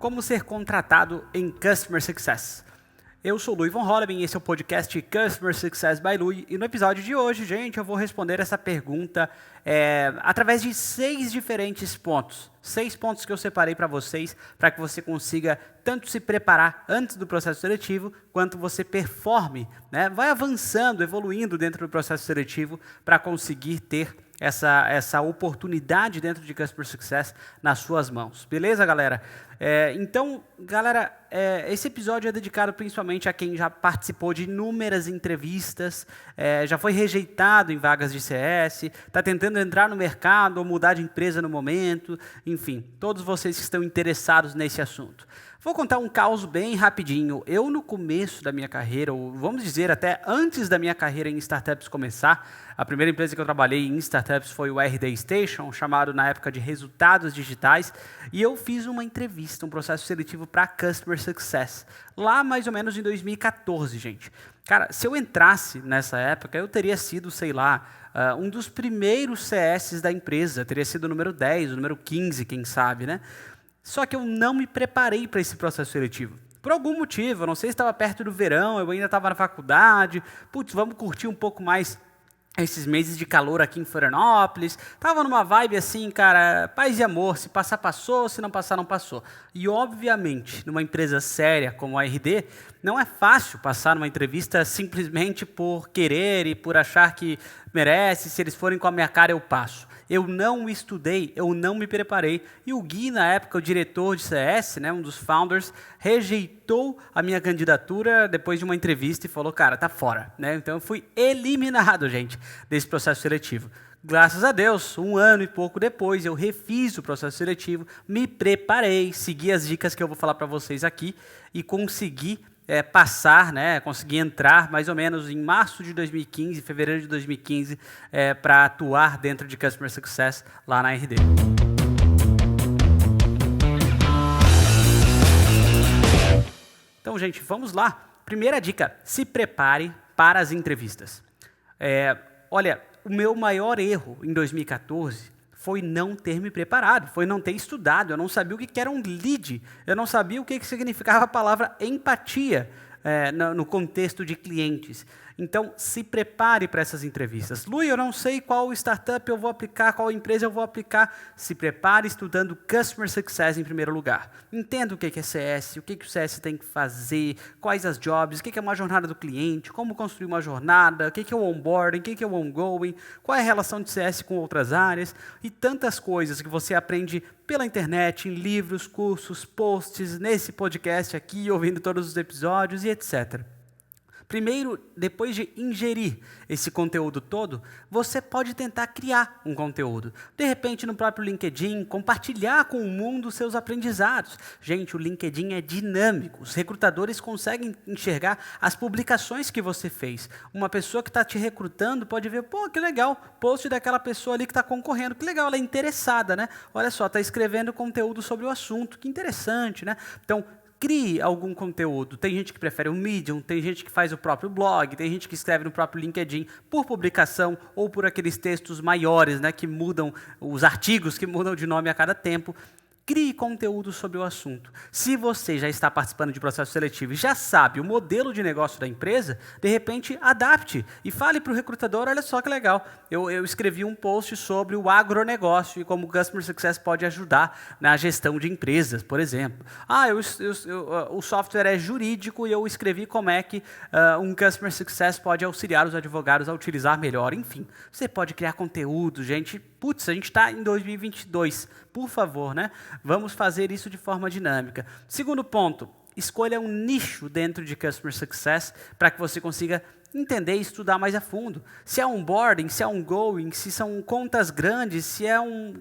Como ser contratado em Customer Success. Eu sou o Louis von Holleben e esse é o podcast Customer Success by Louis. E no episódio de hoje, gente, eu vou responder essa pergunta através de 6 diferentes pontos. 6 pontos que eu separei para vocês, para que você consiga tanto se preparar antes do processo seletivo, quanto você performe, né? Vai avançando, evoluindo dentro do processo seletivo para conseguir ter essa oportunidade dentro de Customer Success nas suas mãos. Beleza, galera? Então, galera, esse episódio é dedicado principalmente a quem já participou de inúmeras entrevistas, já foi rejeitado em vagas de CS, está tentando entrar no mercado ou mudar de empresa no momento, enfim, todos vocês que estão interessados nesse assunto. Vou contar um caos bem rapidinho. Eu, no começo da minha carreira, ou vamos dizer até antes da minha carreira em startups começar, a primeira empresa que eu trabalhei em startups foi o RD Station, chamado na época de Resultados Digitais, e eu fiz uma entrevista, um processo seletivo para Customer Success, lá mais ou menos em 2014, gente. Cara, se eu entrasse nessa época, eu teria sido, sei lá, um dos primeiros CSs da empresa, teria sido o número 10, o número 15, quem sabe, né? Só que eu não me preparei para esse processo seletivo. Por algum motivo, eu não sei se estava perto do verão, eu ainda estava na faculdade, putz, vamos curtir um pouco mais esses meses de calor aqui em Florianópolis. Estava numa vibe assim, cara, paz e amor, se passar, passou, se não passar, não passou. E, obviamente, numa empresa séria como a RD, não é fácil passar numa entrevista simplesmente por querer e por achar que merece, se eles forem com a minha cara eu passo. Eu não estudei, eu não me preparei. E o Gui, na época, o diretor de CS, né, um dos founders, rejeitou a minha candidatura depois de uma entrevista e falou, cara, tá fora. Né? Então eu fui eliminado, gente, desse processo seletivo. Graças a Deus, 1 ano e pouco depois, eu refiz o processo seletivo, me preparei, segui as dicas que eu vou falar para vocês aqui e consegui passar, né, consegui entrar mais ou menos em março de 2015, fevereiro de 2015, para atuar dentro de Customer Success lá na RD. Então, gente, vamos lá. Primeira dica, se prepare para as entrevistas. Olha, o meu maior erro em 2014 foi não ter me preparado, foi não ter estudado, eu não sabia o que era um lead, eu não sabia o que significava a palavra empatia no contexto de clientes. Então, se prepare para essas entrevistas. Lui, eu não sei qual startup eu vou aplicar, qual empresa eu vou aplicar. Se prepare estudando Customer Success em primeiro lugar. Entenda o que é CS, o que o CS tem que fazer, quais as jobs, o que é uma jornada do cliente, como construir uma jornada, o que é o onboarding, o que é o ongoing, qual é a relação de CS com outras áreas e tantas coisas que você aprende pela internet, em livros, cursos, posts, nesse podcast aqui, ouvindo todos os episódios e etc. Primeiro, depois de ingerir esse conteúdo todo, você pode tentar criar um conteúdo. De repente, no próprio LinkedIn, compartilhar com o mundo seus aprendizados. Gente, o LinkedIn é dinâmico. Os recrutadores conseguem enxergar as publicações que você fez. Uma pessoa que está te recrutando pode ver, pô, que legal, post daquela pessoa ali que está concorrendo. Que legal, ela é interessada, né? Olha só, está escrevendo conteúdo sobre o assunto. Que interessante, né? Então, crie algum conteúdo. Tem gente que prefere o Medium, tem gente que faz o próprio blog, tem gente que escreve no próprio LinkedIn por publicação ou por aqueles textos maiores, né, que mudam, os artigos que mudam de nome a cada tempo. Crie conteúdo sobre o assunto. Se você já está participando de processo seletivo e já sabe o modelo de negócio da empresa, de repente adapte e fale para o recrutador, olha só que legal, eu escrevi um post sobre o agronegócio e como o Customer Success pode ajudar na gestão de empresas, por exemplo. O software é jurídico e eu escrevi como é que um Customer Success pode auxiliar os advogados a utilizar melhor. Enfim, você pode criar conteúdo, gente. Putz, a gente está em 2022, por favor, né? Vamos fazer isso de forma dinâmica. Segundo ponto, escolha um nicho dentro de Customer Success para que você consiga entender e estudar mais a fundo. Se é onboarding, se é ongoing, se são contas grandes, se é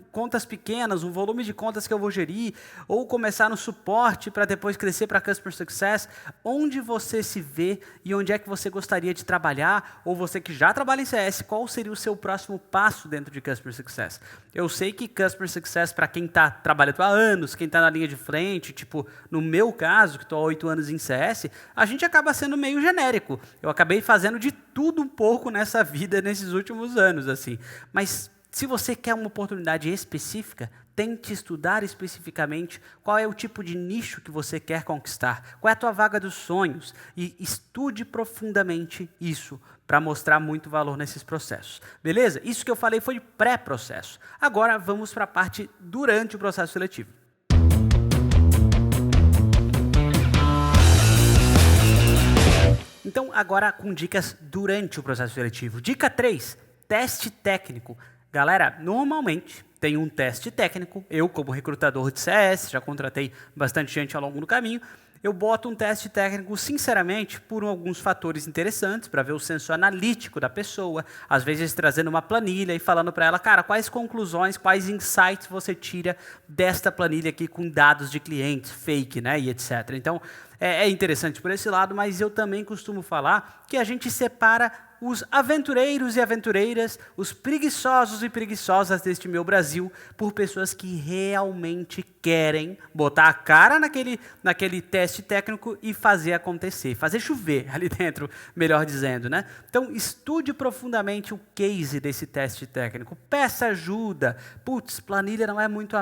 contas pequenas, um volume de contas que eu vou gerir, ou começar no suporte para depois crescer para Customer Success, onde você se vê e onde é que você gostaria de trabalhar, ou você que já trabalha em CS, qual seria o seu próximo passo dentro de Customer Success? Eu sei que Customer Success, para quem está trabalhando há anos, quem está na linha de frente, tipo, no meu caso, que estou há 8 anos em CS, a gente acaba sendo meio genérico. Eu acabei fazendo de tudo um pouco nessa vida, nesses últimos anos, assim. Mas Se você quer uma oportunidade específica, tente estudar especificamente qual é o tipo de nicho que você quer conquistar, qual é a tua vaga dos sonhos e estude profundamente isso para mostrar muito valor nesses processos. Beleza? Isso que eu falei foi de pré-processo. Agora vamos para a parte durante o processo seletivo. Então, agora com dicas durante o processo seletivo. Dica 3, teste técnico. Galera, normalmente tem um teste técnico. Eu, como recrutador de CS, já contratei bastante gente ao longo do caminho. Eu boto um teste técnico, sinceramente, por alguns fatores interessantes, para ver o senso analítico da pessoa, às vezes trazendo uma planilha e falando para ela, cara, quais conclusões, quais insights você tira desta planilha aqui com dados de clientes, fake, né, e etc. Então, é interessante por esse lado, mas eu também costumo falar que a gente separa os aventureiros e aventureiras, os preguiçosos e preguiçosas deste meu Brasil, por pessoas que realmente querem botar a cara naquele teste técnico e fazer acontecer, fazer chover ali dentro, melhor dizendo, né? Então, estude profundamente o case desse teste técnico, peça ajuda. Putz, planilha não é muito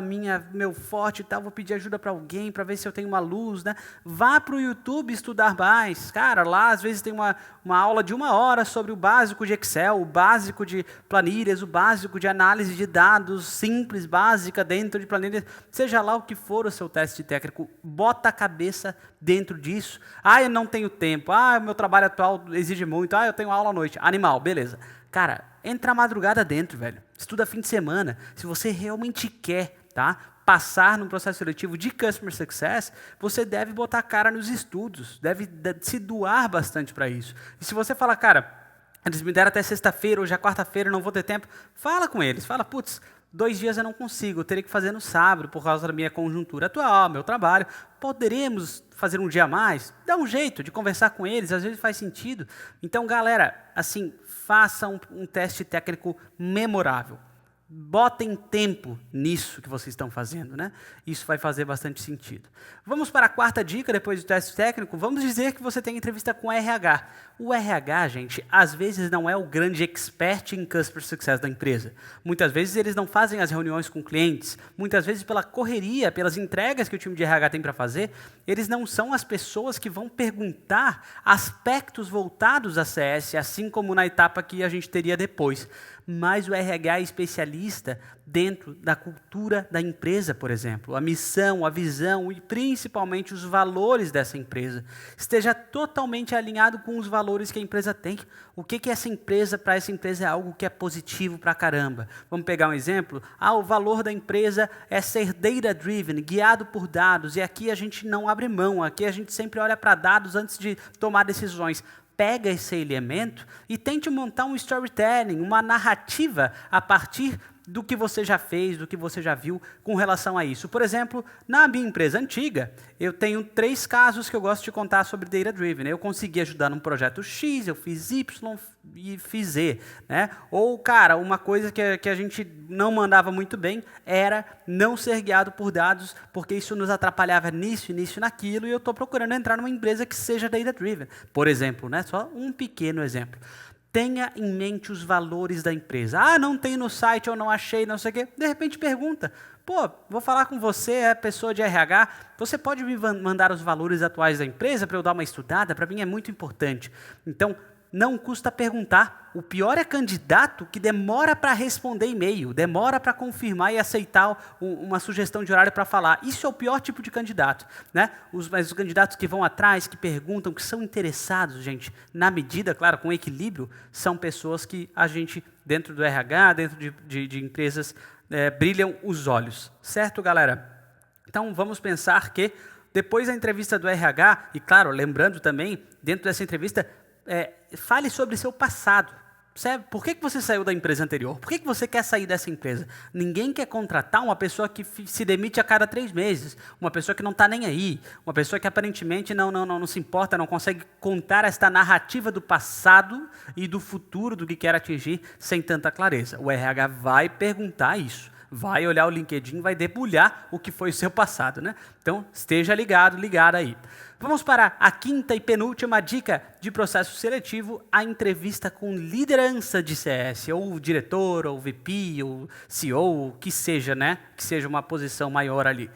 meu forte e tal, vou pedir ajuda para alguém para ver se eu tenho uma luz, né? Vá para o YouTube estudar mais. Cara, lá às vezes tem uma aula de 1 hora sobre o básico de Excel, o básico de planilhas, o básico de análise de dados simples, básica dentro de planilhas, seja lá o que for o seu teste técnico, bota a cabeça dentro disso. Ah, eu não tenho tempo, ah, meu trabalho atual exige muito, ah, eu tenho aula à noite, animal, beleza. Cara, entra a madrugada dentro, velho, estuda fim de semana, se você realmente quer, tá? Passar no processo seletivo de Customer Success, você deve botar a cara nos estudos, deve se doar bastante para isso. E se você falar, cara, eles me deram até sexta-feira, hoje é quarta-feira, não vou ter tempo, fala com eles, fala, putz, 2 dias eu não consigo, eu teria que fazer no sábado por causa da minha conjuntura atual, meu trabalho, poderemos fazer um dia a mais? Dá um jeito de conversar com eles, às vezes faz sentido. Então, galera, assim, faça um teste técnico memorável. Botem tempo nisso que vocês estão fazendo, né? Isso vai fazer bastante sentido. Vamos para a 4ª dica, depois do teste técnico. Vamos dizer que você tem entrevista com o RH. O RH, gente, às vezes não é o grande expert em Customer Success da empresa. Muitas vezes eles não fazem as reuniões com clientes. Muitas vezes pela correria, pelas entregas que o time de RH tem para fazer, eles não são as pessoas que vão perguntar aspectos voltados a CS, assim como na etapa que a gente teria depois. Mas o RH é especialista dentro da cultura da empresa, por exemplo, a missão, a visão e principalmente os valores dessa empresa. Esteja totalmente alinhado com os valores que a empresa tem. O que essa empresa, para essa empresa é algo que é positivo pra caramba. Vamos pegar um exemplo? O valor da empresa é ser data-driven, guiado por dados, e aqui a gente não abre mão, aqui a gente sempre olha para dados antes de tomar decisões. Pega esse elemento e tente montar um storytelling, uma narrativa a partir do que você já fez, do que você já viu com relação a isso. Por exemplo, na minha empresa antiga, eu tenho 3 casos que eu gosto de contar sobre Data Driven. Eu consegui ajudar num projeto X, eu fiz Y e fiz Z. Né? Ou, cara, uma coisa que a gente não mandava muito bem era não ser guiado por dados, porque isso nos atrapalhava nisso, naquilo, e eu estou procurando entrar numa empresa que seja Data Driven. Por exemplo, né? Só um pequeno exemplo. Tenha em mente os valores da empresa. Não tem no site, eu não achei, não sei o quê. De repente pergunta, vou falar com você, é pessoa de RH, você pode me mandar os valores atuais da empresa para eu dar uma estudada? Para mim é muito importante. Então, não custa perguntar. O pior é candidato que demora para responder e-mail, demora para confirmar e aceitar uma sugestão de horário para falar. Isso é o pior tipo de candidato. Né? Mas os candidatos que vão atrás, que perguntam, que são interessados, gente, na medida, claro, com equilíbrio, são pessoas que a gente, dentro do RH, dentro de empresas, brilham os olhos. Certo, galera? Então, vamos pensar que depois da entrevista do RH, e claro, lembrando também, dentro dessa entrevista, fale sobre seu passado. Sabe? Por que você saiu da empresa anterior? Por que você quer sair dessa empresa? Ninguém quer contratar uma pessoa que se demite a cada 3 meses, uma pessoa que não está nem aí, uma pessoa que aparentemente não se importa, não consegue contar esta narrativa do passado e do futuro do que quer atingir sem tanta clareza. O RH vai perguntar isso. vai olhar o LinkedIn, vai debulhar o que foi o seu passado, né? Então, esteja ligado, ligada aí. Vamos para a quinta e penúltima dica de processo seletivo, a entrevista com liderança de CS, ou diretor, ou VP, ou CEO, que seja, né? Que seja uma posição maior ali.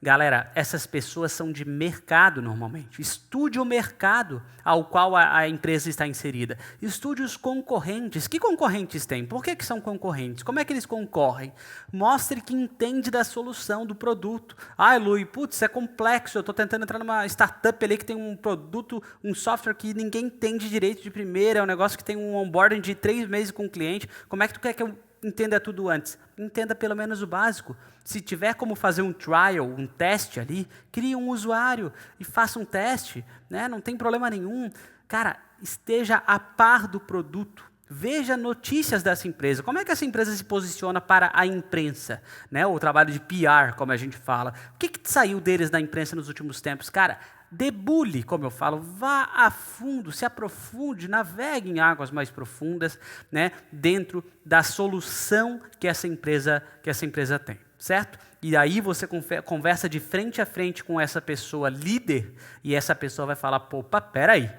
Galera, essas pessoas são de mercado normalmente. Estude o mercado ao qual a empresa está inserida. Estude os concorrentes. Que concorrentes tem? Por que são concorrentes? Como é que eles concorrem? Mostre que entende da solução, do produto. Ah, Lui, putz, é complexo. Eu estou tentando entrar numa startup ali que tem um produto, um software que ninguém entende direito de primeira. É um negócio que tem um onboarding de 3 meses com o cliente. Como é que tu quer que eu entenda tudo antes? Entenda pelo menos o básico. Se tiver como fazer um trial, um teste ali, crie um usuário e faça um teste, né? Não tem problema nenhum. Cara, esteja a par do produto. Veja notícias dessa empresa. Como é que essa empresa se posiciona para a imprensa? Né? O trabalho de PR, como a gente fala. O que saiu deles da imprensa nos últimos tempos? Cara, debule, como eu falo, vá a fundo, se aprofunde, navegue em águas mais profundas, né, dentro da solução que essa empresa tem, certo? E aí você conversa de frente a frente com essa pessoa líder e essa pessoa vai falar, opa, peraí,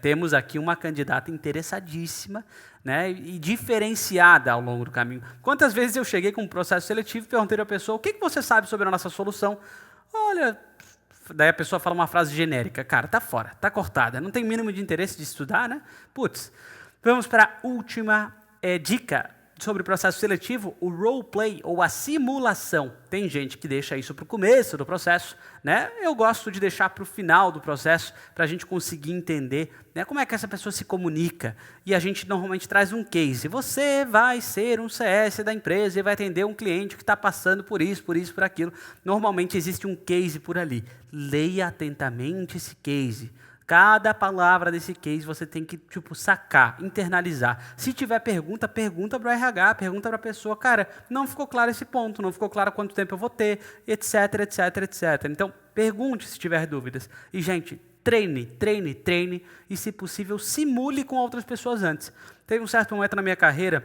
temos aqui uma candidata interessadíssima, né, e diferenciada ao longo do caminho. Quantas vezes eu cheguei com um processo seletivo e perguntei à pessoa, o que você sabe sobre a nossa solução? Olha, daí a pessoa fala uma frase genérica. Cara, tá fora, tá cortada. Não tem mínimo de interesse de estudar, né? Putz. Vamos para a última dica sobre o processo seletivo, o roleplay, ou a simulação. Tem gente que deixa isso para o começo do processo, né? Eu gosto de deixar para o final do processo, para a gente conseguir entender, né, como é que essa pessoa se comunica. E a gente normalmente traz um case. Você vai ser um CS da empresa e vai atender um cliente que está passando por isso, por aquilo. Normalmente existe um case por ali. Leia atentamente esse case. Cada palavra desse case você tem que, sacar, internalizar. Se tiver pergunta para o RH, pergunta para a pessoa, cara, não ficou claro esse ponto, não ficou claro quanto tempo eu vou ter, etc, etc, etc. Então, pergunte se tiver dúvidas. E, gente, treine e, se possível, simule com outras pessoas antes. Teve um certo momento na minha carreira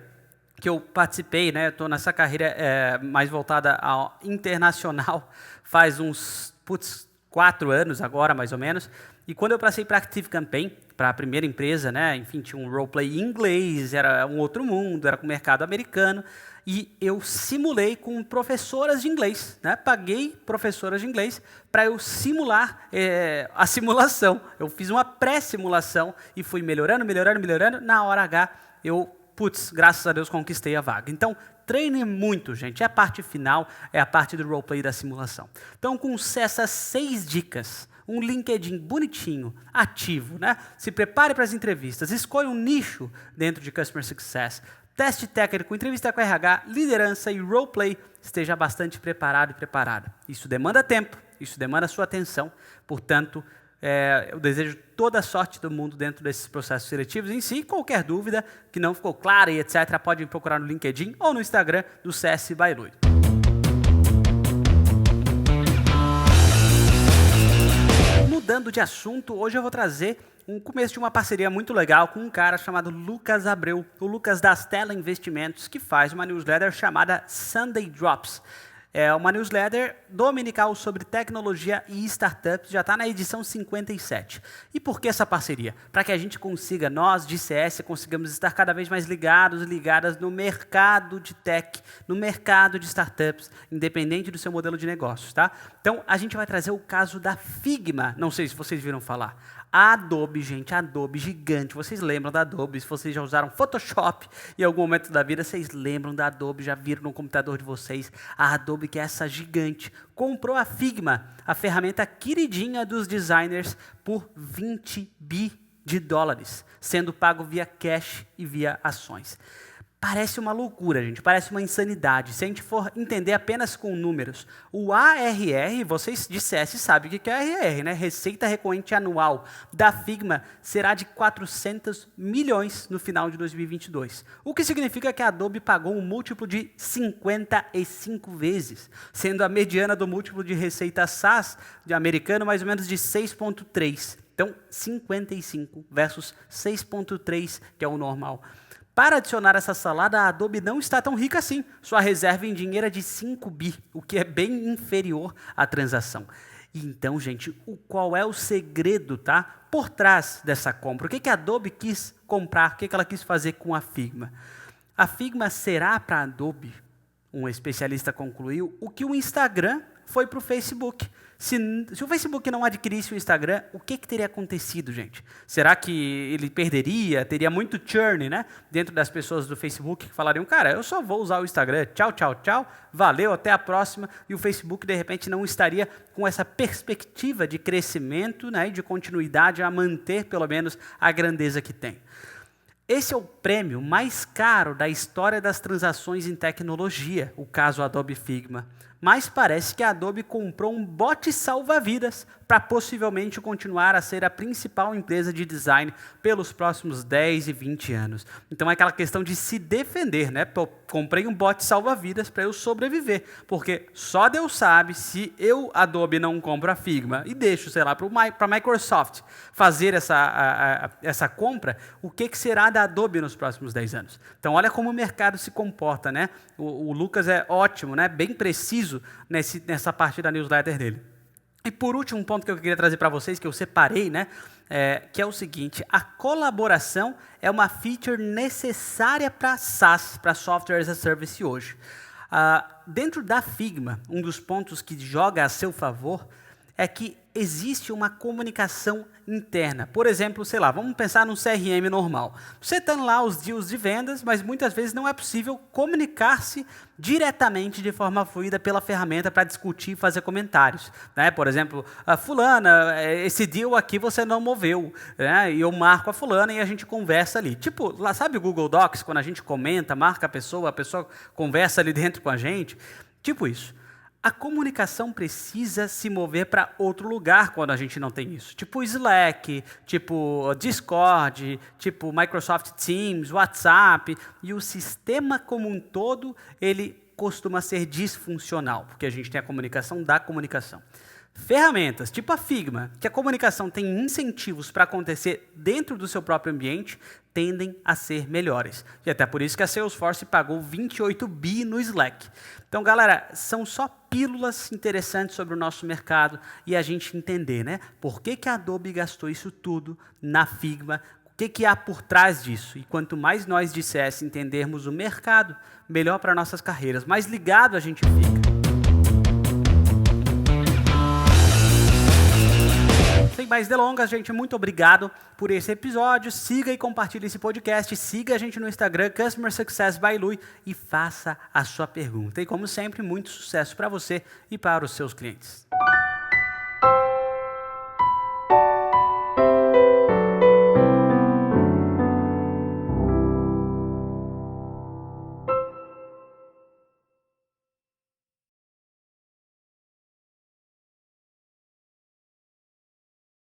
que eu participei, né? Estou nessa carreira mais voltada ao internacional, faz uns, 4 anos agora, mais ou menos. E quando eu passei para a Active Campaign, para a primeira empresa, né, enfim, tinha um roleplay em inglês, era um outro mundo, era com o mercado americano, e eu simulei com professoras de inglês, né, paguei professoras de inglês para eu simular a simulação. Eu fiz uma pré-simulação e fui melhorando, na hora H eu, graças a Deus conquistei a vaga. Então, treine muito, gente. É a parte final, é a parte do roleplay da simulação. Então, com essas 6 dicas, um LinkedIn bonitinho, ativo, né? Se prepare para as entrevistas, escolha um nicho dentro de Customer Success, teste técnico, entrevista com RH, liderança e roleplay, esteja bastante preparado e preparada. Isso demanda tempo, isso demanda sua atenção, portanto, eu desejo toda a sorte do mundo dentro desses processos seletivos. Em si, qualquer dúvida que não ficou clara e etc., pode me procurar no LinkedIn ou no Instagram do CS by Lui. Mudando de assunto, hoje eu vou trazer um começo de uma parceria muito legal com um cara chamado Lucas Abreu, o Lucas da Stella Investimentos, que faz uma newsletter chamada Sunday Drops. É uma newsletter dominical sobre tecnologia e startups, já está na edição 57. E por que essa parceria? Para que a gente consiga, nós de CS, consigamos estar cada vez mais ligadas no mercado de tech, no mercado de startups, independente do seu modelo de negócios, tá? Então, a gente vai trazer o caso da Figma, não sei se vocês viram falar. A Adobe, gente, a Adobe gigante. Vocês lembram da Adobe? Se vocês já usaram Photoshop em algum momento da vida, vocês lembram da Adobe, já viram no computador de vocês. A Adobe, que é essa gigante, comprou a Figma, a ferramenta queridinha dos designers, por 20 bi de dólares, sendo pago via cash e via ações. Parece uma loucura, gente, parece uma insanidade. Se a gente for entender apenas com números, o ARR, vocês de CS sabem o que é ARR, né? Receita Recorrente Anual da Figma será de 400 milhões no final de 2022. O que significa que a Adobe pagou um múltiplo de 55 vezes, sendo a mediana do múltiplo de receita SaaS de americano mais ou menos de 6,3. Então, 55 versus 6,3, que é o normal. Para adicionar essa salada, a Adobe não está tão rica assim. Sua reserva em dinheiro é de 5 bi, o que é bem inferior à transação. Então, gente, qual é o segredo, tá? Por trás dessa compra? O que a Adobe quis comprar? O que ela quis fazer com a Figma? A Figma será para a Adobe, um especialista concluiu, o que o Instagram foi para o Facebook. Se o Facebook não adquirisse o Instagram, o que teria acontecido, gente? Será que ele perderia? Teria muito churn, né? Dentro das pessoas do Facebook que falariam, cara, eu só vou usar o Instagram, tchau, tchau, tchau, valeu, até a próxima. E o Facebook, de repente, não estaria com essa perspectiva de crescimento, né, e de continuidade a manter, pelo menos, a grandeza que tem. Esse é o prêmio mais caro da história das transações em tecnologia, o caso Adobe Figma. Mas parece que a Adobe comprou um bote salva-vidas para possivelmente continuar a ser a principal empresa de design pelos próximos 10 e 20 anos. Então é aquela questão de se defender, né? Eu comprei um bote salva-vidas para eu sobreviver, porque só Deus sabe se eu, Adobe, não compro a Figma e deixo, sei lá, para a Microsoft fazer essa compra, o que será da Adobe nos próximos 10 anos? Então olha como o mercado se comporta, né? O Lucas é ótimo, né? Bem preciso nessa parte da newsletter dele. E por último, um ponto que eu queria trazer para vocês, que eu separei, né, que é o seguinte, a colaboração é uma feature necessária para SaaS, para Software as a Service hoje. Dentro da Figma, um dos pontos que joga a seu favor é que existe uma comunicação interna. Por exemplo, sei lá, vamos pensar num CRM normal. Você está lá os deals de vendas, mas muitas vezes não é possível comunicar-se diretamente de forma fluida pela ferramenta para discutir e fazer comentários, né? Por exemplo, fulana, esse deal aqui você não moveu, né? E eu marco a fulana e a gente conversa ali. Tipo, lá sabe o Google Docs, quando a gente comenta, marca a pessoa conversa ali dentro com a gente? Tipo isso. A comunicação precisa se mover para outro lugar quando a gente não tem isso. Tipo Slack, tipo Discord, tipo Microsoft Teams, WhatsApp. E o sistema como um todo, ele costuma ser disfuncional, porque a gente tem a comunicação da comunicação. Ferramentas, tipo a Figma, que a comunicação tem incentivos para acontecer dentro do seu próprio ambiente, tendem a ser melhores. E até por isso que a Salesforce pagou 28 bi no Slack. Então, galera, são só pílulas interessantes sobre o nosso mercado e a gente entender, né? Por que a Adobe gastou isso tudo na Figma? O que há por trás disso? E quanto mais nós de CS entendermos o mercado, melhor para nossas carreiras. Mais ligado a gente fica. Sem mais delongas, gente, muito obrigado por esse episódio. Siga e compartilhe esse podcast. Siga a gente no Instagram, Customer Success by Lui, e faça a sua pergunta. E como sempre, muito sucesso para você e para os seus clientes.